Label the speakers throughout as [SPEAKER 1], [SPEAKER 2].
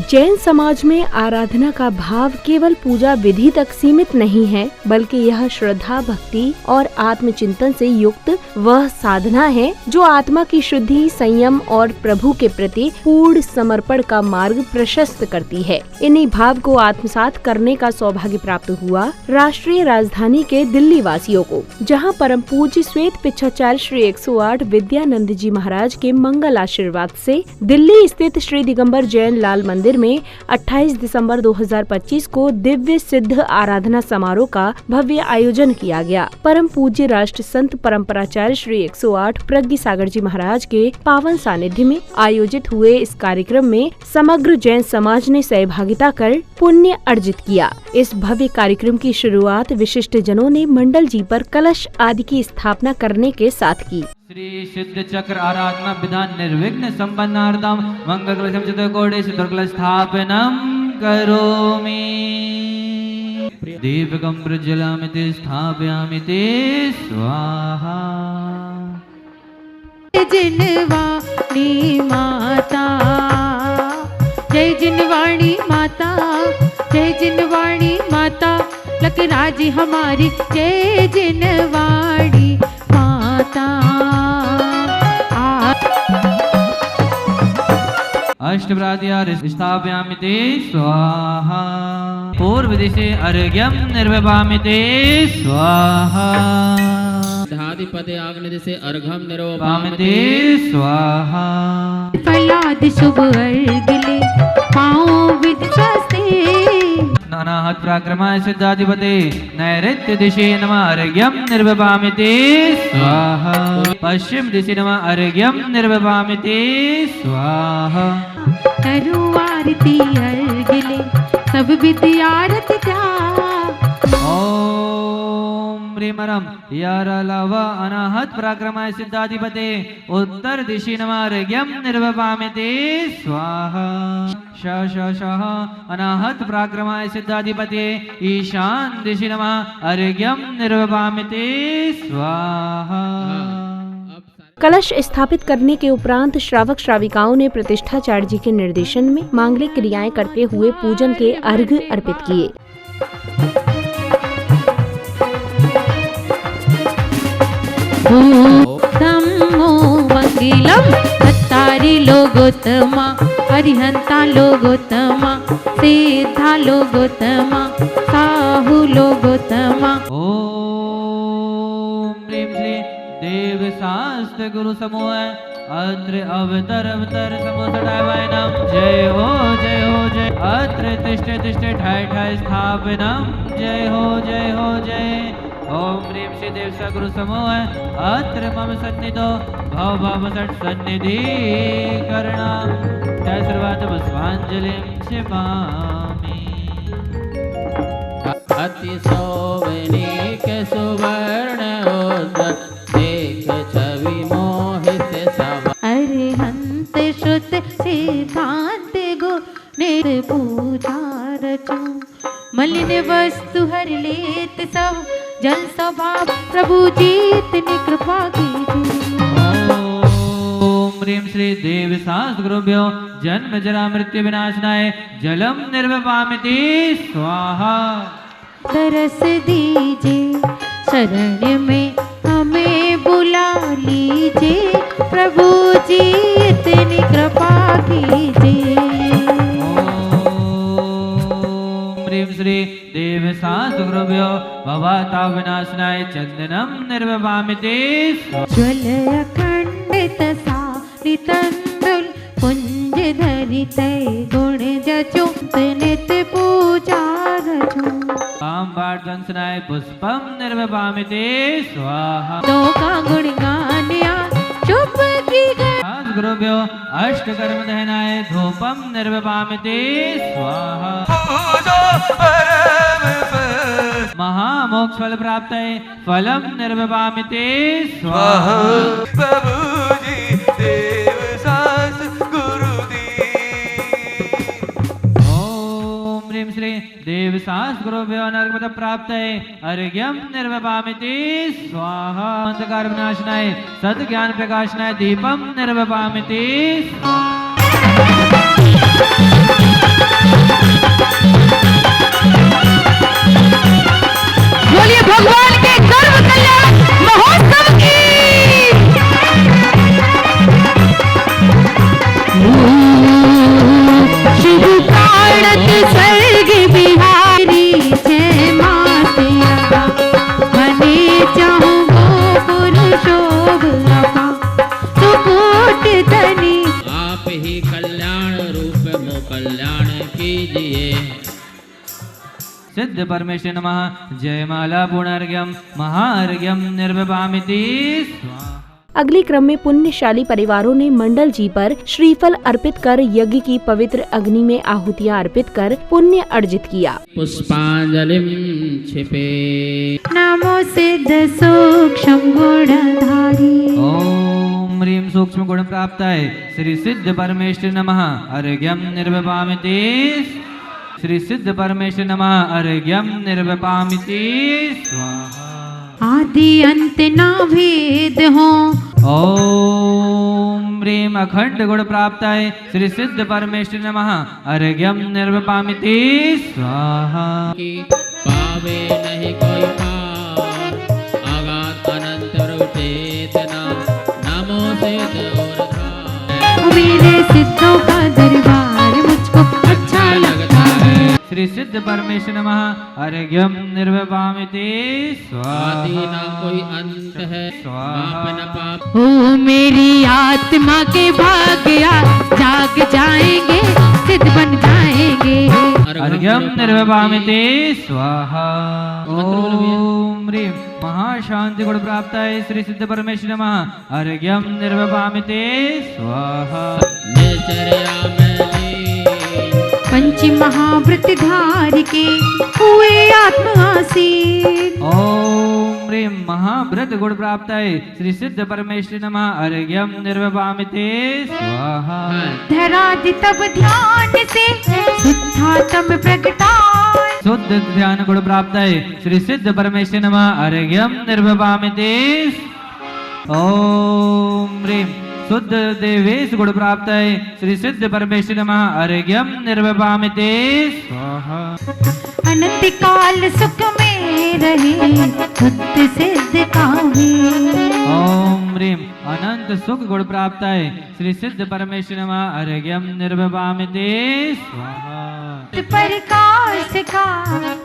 [SPEAKER 1] जैन समाज में आराधना का भाव केवल पूजा विधि तक सीमित नहीं है, बल्कि यह श्रद्धा, भक्ति और आत्मचिंतन से युक्त वह साधना है जो आत्मा की शुद्धि, संयम और प्रभु के प्रति पूर्ण समर्पण का मार्ग प्रशस्त करती है। इन्हीं भाव को आत्मसात करने का सौभाग्य प्राप्त हुआ राष्ट्रीय राजधानी के दिल्ली वासियों को, जहां परम पूज्य श्वेत पिछाचार्य श्री 108 विद्यानंद जी महाराज के मंगल आशीर्वाद से दिल्ली स्थित श्री दिगंबर जैन लाल मंदिर में 28 दिसंबर 2025 को दिव्य सिद्ध आराधना समारोह का भव्य आयोजन किया गया। परम पूज्य राष्ट्र संत परम्पराचार्य श्री 108 प्रज्ञ सागर जी महाराज के पावन सानिध्य में आयोजित हुए इस कार्यक्रम में समग्र जैन समाज ने सहभागिता कर पुण्य अर्जित किया। इस भव्य कार्यक्रम की शुरुआत विशिष्ट जनों ने मंडल जी पर कलश आदि की स्थापना करने के साथ की।
[SPEAKER 2] श्री सिद्ध चक्र आराधना विधान निर्विघ्न संपन्नार्थम मंगल चतुर्कोटि चतुर्कल स्थापनम करोमि। दीपकं प्रज्वलामि स्थापयामि ते स्वाहा।
[SPEAKER 3] जिनवाणी माता, जय जिनवाणी माता, जय जिनवाणी माता, लखराज हमारी जय जिनवाणी माता।
[SPEAKER 2] अष्टप्राद्यार स्थापयामि ते स्वाहा। पूर्व दिशे अर्घ्यं निर्वपामि ते स्वाहा।
[SPEAKER 4] धाधिपते आग्नेय अर्घम
[SPEAKER 2] निर्वपामि ते स्वाहा।
[SPEAKER 3] फलादि शुभ अर्घ्य पाओ विद स्वस्ति।
[SPEAKER 2] नानाहत पराक्रमाय सिद्धाधिपते नैऋत्य दिशे नमः अर्घ्यं निर्वपामि ते स्वाहा। पश्चिम दिशे नमः अर्घ्यं निर्वपामि ते स्वाहा।
[SPEAKER 3] करो आरती अर्घ्य सब विद्यारती त्याग।
[SPEAKER 2] ओम ह्रीमरम यारलव अनाहत पराक्रमाय सिद्धाधिपते उत्तर दिशि नमः अर्घ्यं निर्वपामि ते स्वाहा। शः अनाहत पराक्रमाय सिद्धाधिपते ईशान दिशि नमः अर्घ्यं निर्वपामि ते स्वाहा।
[SPEAKER 1] कलश स्थापित करने के उपरांत श्रावक श्राविकाओं ने प्रतिष्ठाचार्य जी के निर्देशन में मांगलिक क्रियाएं करते हुए पूजन के अर्घ्य अर्पित किए।
[SPEAKER 3] मंगलम भत्तारी लोगोत्तमा, हरिहंता लोगोत्तमा, सिद्धा लोगोत्तमा, साहु लोगोत्तमा।
[SPEAKER 2] ओम ह्रीं श्री देव शास्त्र गुरु समूह अत्र अवतर अवतर समोसडावाय नम। जय हो जय हो जय। अत्र तिष्ठे तिष्ठे ठाय ठाय स्थापनम। जय हो जय हो जय। ओम ह्रीं श्री देव सा गुरु समूह अत्र मम सन्निधो भव भव सट सन्निधि करणाम। जय सर्वात पुष्पांजलिं क्षिपामि।
[SPEAKER 4] अति शोभनीक सुवर्ण देख छवि मोहित सब।
[SPEAKER 3] अरिहंत श्रुत सिद्धांत गो निर पूजा रचो। मलिन वस्तु हर लेत सब जल स्वभाव प्रभु जीतने कृपा कीजिए।
[SPEAKER 2] ओम ह्रीं श्री देव शास्त्र गुरुभ्यो जन्म जरा मृत्यु विनाशनाय जलम निर्वपामि ते स्वाहा।
[SPEAKER 3] तरस दीजिए शरण में हमें बुला लीजिए, प्रभु जी इतनी कृपा कीजिए।
[SPEAKER 2] ओम ह्रीं श्री देव शास्त्र गुरुभ्यो भवताप विनाशनाय चंदनम निर्वपामि ते स्वाहा।
[SPEAKER 3] ज्वल अखंडित सारितंदुल पुंज धरित गुण जचो नित पूजा रचो।
[SPEAKER 2] कामवार्धंसनाय पुष्पम निर्वपामि ते स्वाहा।
[SPEAKER 3] दो का गुण गान्या चुप की
[SPEAKER 2] गुरुभ्यो अष्टकर्म दहनाय धूपम निर्वपामि ते स्वाहा। महामोक्ष फल प्राप्तये फलम निर्वपामि ते स्वाहा।
[SPEAKER 5] प्रभुजी देव शास्त्र
[SPEAKER 2] ओम ह्रीं श्री देव शास्त्र गुरुभ्यो अनर्गपद प्राप्तये अर्घ्यं निर्वपामि ते स्वाहा। अंधकार विनाशनाय सद ज्ञान प्रकाशनाय दीपम निर्वपामि ते स्वाहा।
[SPEAKER 3] बोलिए भगवान के गर्व कल्याण महोत्सव की। शिव काणत स्वर्ग बिहारी जय मातिया मने चाहूं गोपुर शोभ अपा सुकूट धनी।
[SPEAKER 4] आप ही कल्याण रूप मो कल्याण कीजिए।
[SPEAKER 2] सिद्ध परमेश्वर नमः। जयमाला पुनर्घ्यम महार्घ्यम निर्विभामिति स्वाहा।
[SPEAKER 1] अगले क्रम में पुण्यशाली परिवारों ने मंडल जी पर श्रीफल अर्पित कर यज्ञ की पवित्र अग्नि में आहुतियां अर्पित कर पुण्य अर्जित किया।
[SPEAKER 4] पुष्पांजलिम क्षिपे।
[SPEAKER 3] नमो सिद्ध सूक्ष्म गुणधारी।
[SPEAKER 2] ओम ह्रीं सूक्ष्म गुण प्राप्ताय श्री सिद्ध परमेश्वर नमः। अर्घ्यम निर्विभामिति। श्री सिद्ध परमेश्वर नमः। अर्घ्यम निर्विभामिति स्वाहा।
[SPEAKER 3] आदि अंत ना भेद हो।
[SPEAKER 2] ओम ह्रीं अखंड गुण प्राप्ताय श्री सिद्ध परमेश्वर नमः। अर्घ्यम निर्विभामिति स्वाहा।
[SPEAKER 4] पावे नहीं कोई पार आगात अनंत चेतना। नमो सिद्ध और धार।
[SPEAKER 3] मेरे सिद्धों का दरबार मुझको अच्छा लगता है।
[SPEAKER 2] श्री सिद्ध परमेश्वर नमः। अर्घ्यम निर्विभामिति स्वाहा।
[SPEAKER 4] आदि ना कोई अंत है पाप न पाप।
[SPEAKER 3] ओ मेरी आत्मा के भाग्य जाग जाएंगे सिद्ध बन जाएंगे।
[SPEAKER 2] अर्घ्यम निर्विभामिति स्वाहा। ओम ह्रीं महाशांति गुण प्राप्ताय श्री सिद्ध परमेश्वर नमः। अर्घ्यम निर्विभामिति स्वाहा।
[SPEAKER 4] निचर्या में
[SPEAKER 3] पंच महाव्रत धार के हुए आत्म आसीन।
[SPEAKER 2] ओम ह्रीं महाव्रत गुण प्राप्ताय श्री सिद्ध परमेश्वर नमः। अर्घ्यम निर्विभामिति स्वाहा।
[SPEAKER 3] धराधि तब ध्यान से शुद्धात्म प्रगटाए।
[SPEAKER 2] शुद्ध ध्यान गुण प्राप्ताय श्री सिद्ध परमेश्वर नमः। अर्घ्यम निर्विभामिति। ओम ह्रीं शुद्ध देवेश गुण प्राप्ताय श्री सिद्ध परमेश्वर नमः। अर्घ्यम निर्विभामिति स्वाहा।
[SPEAKER 3] अनंत काल सुख में रहे बुद्ध सिद्ध काहे।
[SPEAKER 2] ओम ह्रीं अनंत सुख गुण प्राप्ताय श्री सिद्ध परमेश्वर नमः। अर्घ्यम निर्विभामिति स्वाहा।
[SPEAKER 3] प्रकाश का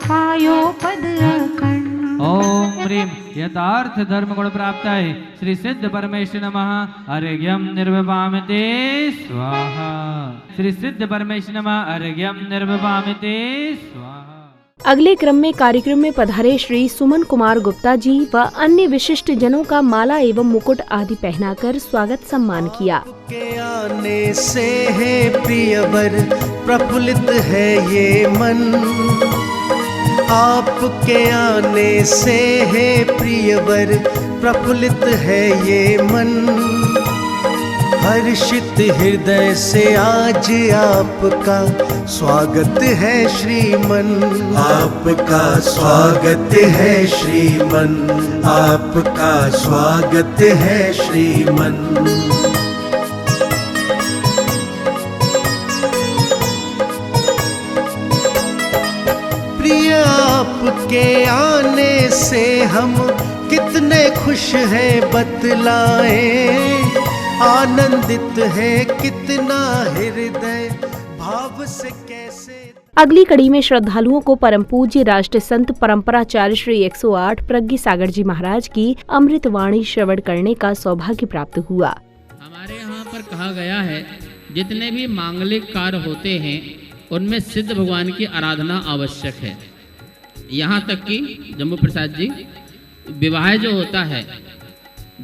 [SPEAKER 3] पायो पद अखंड।
[SPEAKER 2] ओम ह्रीं यथार्थ धर्म गुण प्राप्ताय श्री सिद्ध परमेश्वर नमः। अर्घ्यम निर्विभामिति स्वाहा। श्री सिद्ध परमेश्वर नमः। अर्घ्यम निर्विभामिति स्वाहा।
[SPEAKER 1] अगले क्रम में कार्यक्रम में पधारे श्री सुमन कुमार गुप्ता जी व अन्य विशिष्ट जनों का माला एवं मुकुट आदि पहनाकर स्वागत सम्मान किया।
[SPEAKER 6] के आने से है प्रियवर प्रफुल्लित है ये मन। आपके आने से है प्रियवर प्रफुल्लित है ये मन। हर्षित हृदय से आज आपका स्वागत है श्रीमन। आपका स्वागत है श्रीमन। आपका स्वागत है श्रीमन। प्रिय आपके आने से हम कितने खुश हैं बतलाएं। आनंदित है कितना हृदय भाव से कैसे।
[SPEAKER 1] अगली कड़ी में श्रद्धालुओं को परम पूज्य राष्ट्र संत परंपराचार्य श्री 108 प्रज्ञ सागर जी महाराज की अमृत वाणी श्रवण करने का सौभाग्य प्राप्त हुआ।
[SPEAKER 4] हमारे यहाँ पर कहा गया है जितने भी मांगलिक कार्य होते हैं उनमें सिद्ध भगवान की आराधना आवश्यक है। यहाँ तक कि जम्मू प्रसाद जी विवाह जो होता है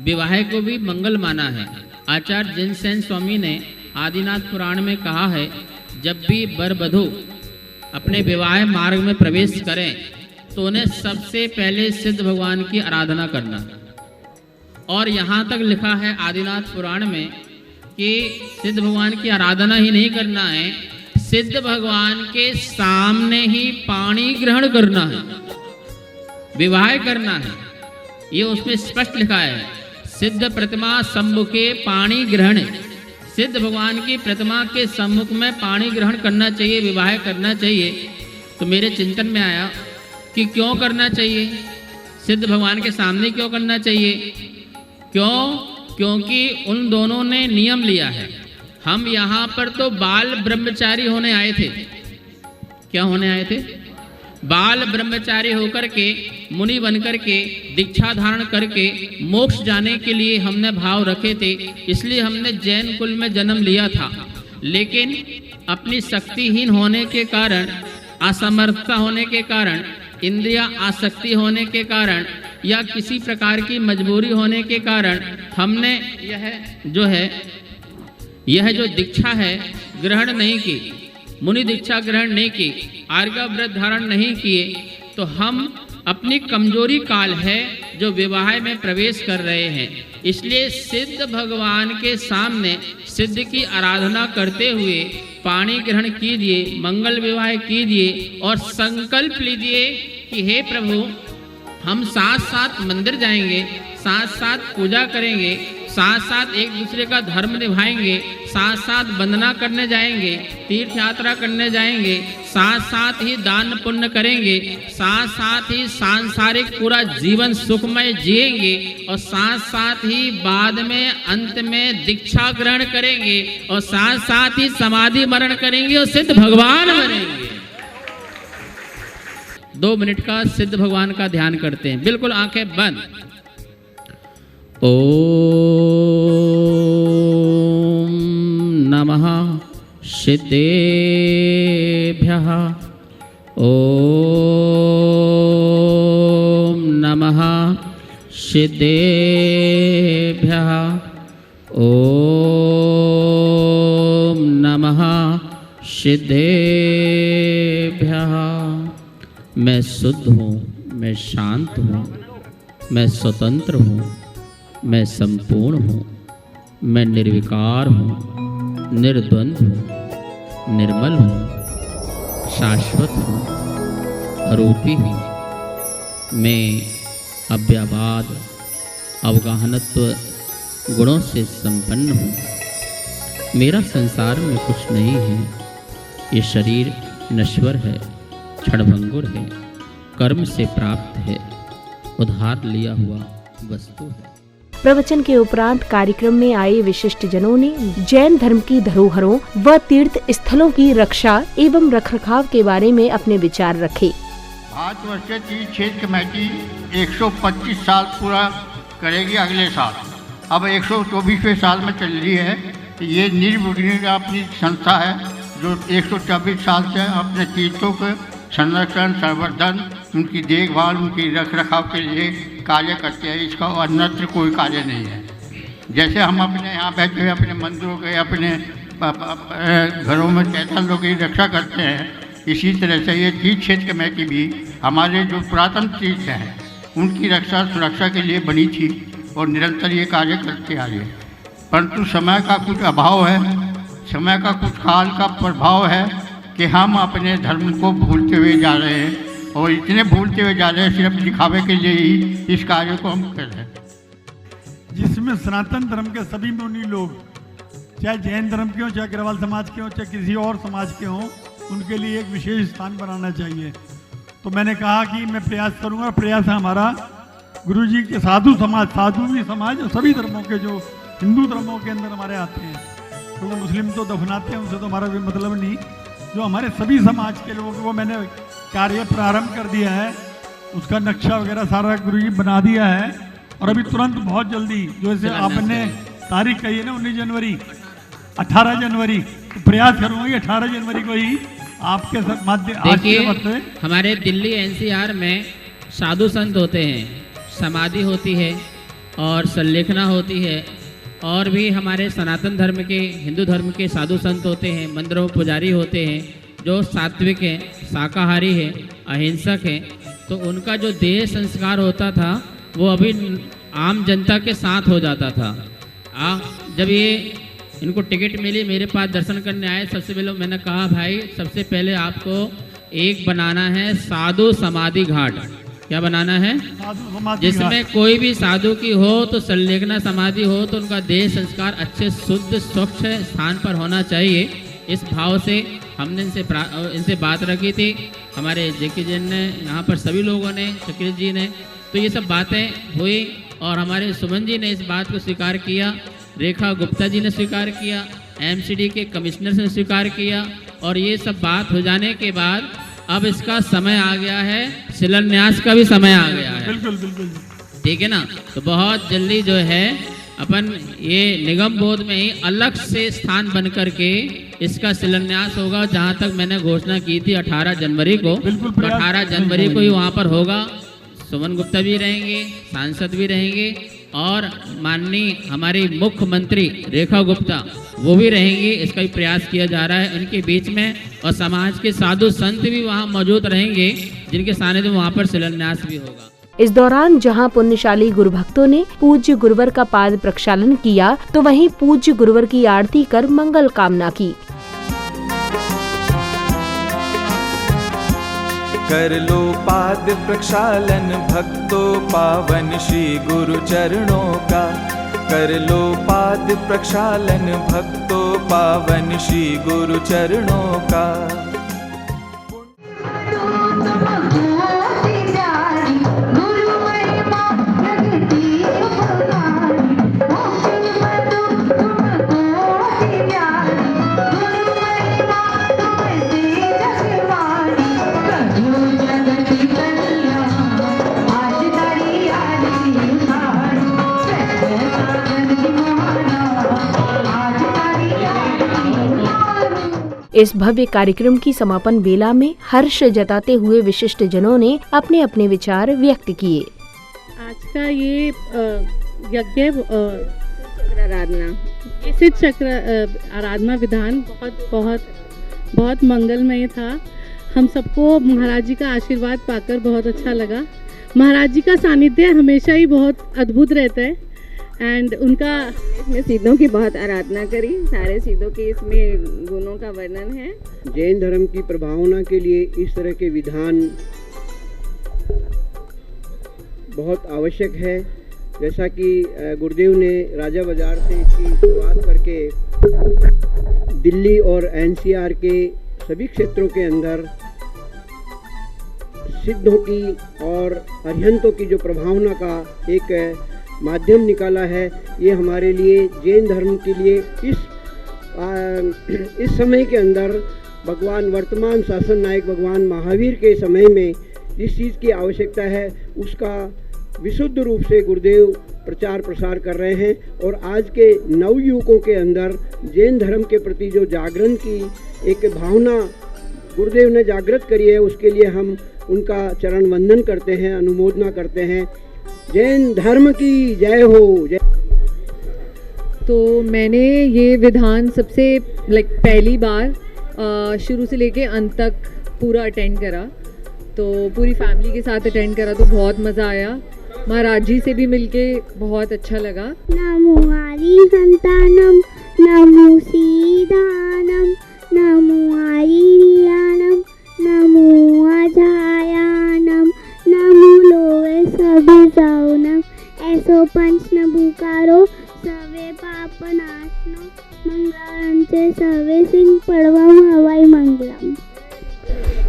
[SPEAKER 4] विवाह को भी मंगल माना है। आचार्य जिनसेन स्वामी ने आदिनाथ पुराण में कहा है जब भी वर वधू अपने विवाह मार्ग में प्रवेश करें तो उन्हें सबसे पहले सिद्ध भगवान की आराधना करना। और यहाँ तक लिखा है आदिनाथ पुराण में कि सिद्ध भगवान की आराधना ही नहीं करना है, सिद्ध भगवान के सामने ही पानी ग्रहण करना है, विवाह करना है। ये उसमें स्पष्ट लिखा है सिद्ध प्रतिमा सम्मुखे पाणी ग्रहण। सिद्ध भगवान की प्रतिमा के सम्मुख में पानी ग्रहण करना चाहिए, विवाह करना चाहिए। तो मेरे चिंतन में आया कि क्यों करना चाहिए, सिद्ध भगवान के सामने क्यों करना चाहिए। क्योंकि उन दोनों ने नियम लिया है। हम यहाँ पर तो बाल ब्रह्मचारी होने आए थे। क्या होने आए थे? बाल ब्रह्मचारी होकर के, मुनि बनकर के, दीक्षा धारण करके मोक्ष जाने के लिए हमने भाव रखे थे। इसलिए हमने जैन कुल में जन्म लिया था। लेकिन अपनी शक्तिहीन होने के कारण, असमर्थता होने के कारण, इंद्रिया आसक्ति होने के कारण या किसी प्रकार की मजबूरी होने के कारण हमने यह जो दीक्षा है ग्रहण नहीं की, मुनि दीक्षा ग्रहण नहीं की, आर्गा व्रत धारण नहीं किए। तो हम अपनी कमजोरी काल है जो विवाह में प्रवेश कर रहे हैं। इसलिए सिद्ध भगवान के सामने सिद्ध की आराधना करते हुए पानी ग्रहण कीजिए, मंगल विवाह कीजिए और संकल्प लीजिए कि हे प्रभु, हम साथ साथ मंदिर जाएंगे, साथ साथ पूजा करेंगे, साथ साथ एक दूसरे का धर्म निभाएंगे, साथ साथ वंदना करने जाएंगे, तीर्थ यात्रा करने जाएंगे, साथ साथ ही दान पुण्य करेंगे, साथ साथ ही सांसारिक पूरा जीवन सुखमय जिएंगे और साथ साथ ही बाद में अंत में दीक्षा ग्रहण करेंगे और साथ साथ ही समाधि मरण करेंगे और सिद्ध भगवान बनेंगे। 2 मिनट का सिद्ध भगवान का ध्यान करते हैं, बिल्कुल आंखें बंद। ओम नमः सिद्धेभ्यः। ओम नमः सिद्धेभ्यः। ओम नमः सिद्धेभ्यः। मैं शुद्ध हूँ, मैं शांत हूँ, मैं स्वतंत्र हूँ, मैं संपूर्ण हूँ, मैं निर्विकार हूँ, निर्द्वंद्व हूँ, निर्मल हूँ, शाश्वत हूँ, अरूपी हूँ। मैं अव्याबाद अवगाहनत्व गुणों से संपन्न हूँ। मेरा संसार में कुछ नहीं है। ये शरीर नश्वर है, क्षणभंगुर है, कर्म से प्राप्त है, उधार लिया हुआ वस्तु है।
[SPEAKER 1] प्रवचन के उपरांत कार्यक्रम में आए विशिष्ट जनों ने जैन धर्म की धरोहरों व तीर्थ स्थलों की रक्षा एवं रखरखाव के बारे में अपने विचार रखे।
[SPEAKER 7] भारतवर्ष की क्षेत्र कमेटी 125 साल पूरा करेगी अगले साल। अब 124वें साल में चल रही है। ये निर्विघ्न अपनी संस्था है जो 124 साल से अपने तीर्थों के संरक्षण, संवर्धन, उनकी देखभाल, उनकी रखरखाव के लिए कार्य करते हैं। इसका अन्यत्र कोई कार्य नहीं है। जैसे हम अपने यहाँ बैठे हुए अपने मंदिरों के, अपने घरों में चैतन्यों की रक्षा करते हैं, इसी तरह से ये तीर्थ क्षेत्र कमेटी भी हमारे जो पुरातन तीर्थ हैं उनकी रक्षा सुरक्षा के लिए बनी थी और निरंतर ये कार्य करते आ रही है। परंतु समय का कुछ अभाव है, समय का कुछ काल का प्रभाव है कि हम अपने धर्म को भूलते हुए जा रहे हैं और इतने भूलते हुए जा रहे हैं सिर्फ दिखावे के लिए ही इस कार्य को हम कर रहे हैं।
[SPEAKER 8] जिसमें सनातन धर्म के सभी मुनि लोग, चाहे जैन धर्म के हों, चाहे अग्रवाल समाज के हों, चाहे किसी और समाज के हों, उनके लिए एक विशेष स्थान बनाना चाहिए। तो मैंने कहा कि मैं प्रयास करूंगा। प्रयास है हमारा गुरुजी के साधु समाज, साधु भी समाज और सभी धर्मों के जो हिंदू धर्मों के अंदर हमारे आते हैं, क्योंकि तो मुस्लिम तो दफनाते हैं, उनसे तो हमारा कोई मतलब नहीं। जो हमारे सभी समाज के लोगों को मैंने कार्य प्रारंभ कर दिया है, उसका नक्शा वगैरह सारा गुरुजी बना दिया है। और अभी तुरंत बहुत जल्दी, जो जैसे आपने तारीख कही है ना 19 जनवरी, 18 जनवरी, तो प्रयास करूँगा कि 18 जनवरी को ही आपके माध्यम।
[SPEAKER 4] देखिए, हमारे दिल्ली NCR में साधु संत होते हैं, समाधि होती है और संलेखना होती है, और भी हमारे सनातन धर्म के, हिंदू धर्म के साधु संत होते हैं, मंदिरों में पुजारी होते हैं जो सात्विक हैं, शाकाहारी हैं, अहिंसक हैं। तो उनका जो देह संस्कार होता था वो अभी आम जनता के साथ हो जाता था। जब ये इनको टिकट मिली, मेरे पास दर्शन करने आए, सबसे पहले मैंने कहा भाई सबसे पहले आपको एक बनाना है साधु समाधि घाट। क्या बनाना है?
[SPEAKER 8] साधु समाधि
[SPEAKER 4] जिसमें कोई भी साधु की हो तो संलेखना समाधि हो तो उनका देह संस्कार अच्छे शुद्ध स्वच्छ स्थान पर होना चाहिए। इस भाव से हमने इनसे बात रखी थी, हमारे जेके जी ने, यहाँ पर सभी लोगों ने, शकील जी ने, तो ये सब बातें हुई और हमारे सुमन जी ने इस बात को स्वीकार किया, रेखा गुप्ता जी ने स्वीकार किया, एमसीडी के कमिश्नर ने स्वीकार किया और ये सब बात हो जाने के बाद अब इसका समय आ गया है, शिलान्यास का भी समय आ गया है।
[SPEAKER 8] बिल्कुल बिल्कुल
[SPEAKER 4] ठीक है ना। तो बहुत जल्दी जो है अपन ये निगम बोध में ही अलग से स्थान बन करके इसका शिलान्यास होगा। जहाँ तक मैंने घोषणा की थी 18 जनवरी को, तो 18 जनवरी को ही वहाँ पर होगा। सुमन गुप्ता भी रहेंगे, सांसद भी रहेंगे और माननीय हमारी मुख्यमंत्री रेखा गुप्ता वो भी रहेंगी। इसका भी प्रयास किया जा रहा है इनके बीच में, और समाज के साधु संत भी वहाँ मौजूद रहेंगे जिनके सानिध्य में वहाँ पर शिलान्यास भी होगा।
[SPEAKER 1] इस दौरान जहां पुण्यशाली गुरु भक्तों ने पूज्य गुरुवर का पाद प्रक्षालन किया तो वहीं पूज्य गुरुवर की आरती कर मंगल कामना की।
[SPEAKER 5] कर लो पाद प्रक्षालन भक्तों पावन श्री गुरु चरणों का। कर लो पाद प्रक्षालन भक्तों पावन श्री गुरु चरणों का।
[SPEAKER 1] इस भव्य कार्यक्रम की समापन बेला में हर्ष जताते हुए विशिष्ट जनों ने अपने अपने विचार व्यक्त किए।
[SPEAKER 9] आज का ये यज्ञ आराधना, ये सिद्ध चक्र आराधना विधान बहुत मंगलमय था। हम सबको महाराज जी का आशीर्वाद पाकर बहुत अच्छा लगा। महाराज जी का सानिध्य हमेशा ही बहुत अद्भुत रहता है एंड उनका
[SPEAKER 10] इसमें सिद्धों की बहुत आराधना करी, सारे सिद्धों के इसमें गुणों का वर्णन है।
[SPEAKER 11] जैन धर्म की प्रभावना के लिए इस तरह के विधान बहुत आवश्यक है। जैसा कि गुरुदेव ने राजा बाजार से इसकी शुरुआत करके दिल्ली और एनसीआर के सभी क्षेत्रों के अंदर सिद्धों की और अरिहंतों की जो प्रभावना का एक माध्यम निकाला है, ये हमारे लिए जैन धर्म के लिए इस समय के अंदर भगवान वर्तमान शासन नायक भगवान महावीर के समय में जिस चीज़ की आवश्यकता है उसका विशुद्ध रूप से गुरुदेव प्रचार प्रसार कर रहे हैं। और आज के नवयुवकों के अंदर जैन धर्म के प्रति जो जागरण की एक भावना गुरुदेव ने जागृत करी है, उसके लिए हम उनका चरण वंदन करते हैं, अनुमोदना करते हैं। जैन धर्म की जय हो। जय।
[SPEAKER 12] तो मैंने ये विधान सबसे पहली बार शुरू से लेके अंत तक पूरा अटेंड करा, तो पूरी फैमिली के साथ अटेंड करा तो बहुत मज़ा आया। महाराज जी से भी मिलके बहुत अच्छा लगा।
[SPEAKER 13] नमो हरि संतानम नमो सीधानम नमो हरियानम नमो अजायानम नमो लोवे सभी सौनम ऐसो पंच न भूकारो सवे पाप नाशनो मंगलांचे सवे सिंह पड़वम हवाई मंगलम।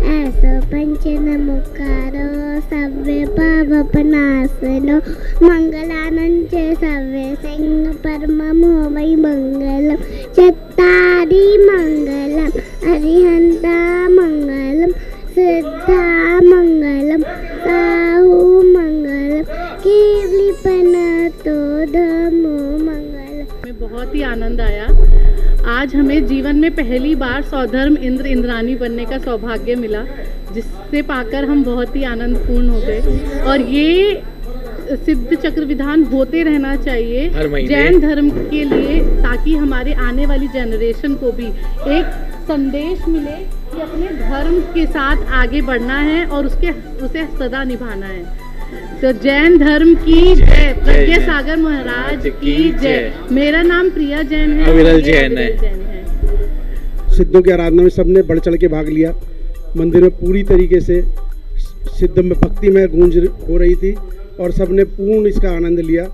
[SPEAKER 13] ऐसो पंच न मुकारो सवे पाप नाशनो मंगलांचे सवे सिंह परमम हवाई मंगलम। चत्तारी मंगलम अरिहंता मंगलम सिद्धा मंगलम साहु मंगलम केवलीपनतो धम्मो मंगलम।
[SPEAKER 9] हमें बहुत ही आनंद आया। आज हमें जीवन में पहली बार स्वधर्म इंद्र इंद्रानी बनने का सौभाग्य मिला, जिससे पाकर हम बहुत ही आनंदपूर्ण हो गए। और ये सिद्ध चक्र विधान होते रहना चाहिए जैन धर्म के लिए, ताकि हमारे आने वाली जनरेशन को भी एक संदेश मिले कि अपने धर्म के साथ आगे बढ़ना है और उसे सदा निभाना है। तो जैन धर्म की जय, प्रज्ञा सागर महाराज की जय। मेरा नाम प्रिया जैन है,
[SPEAKER 11] अविरल जैन है। सिद्धों की आराधना में सबने बढ़ चढ़ के भाग लिया। मंदिर में पूरी तरीके से सिद्ध में भक्ति में गूंज हो रही थी और सबने पूर्ण इसका आनंद लिया।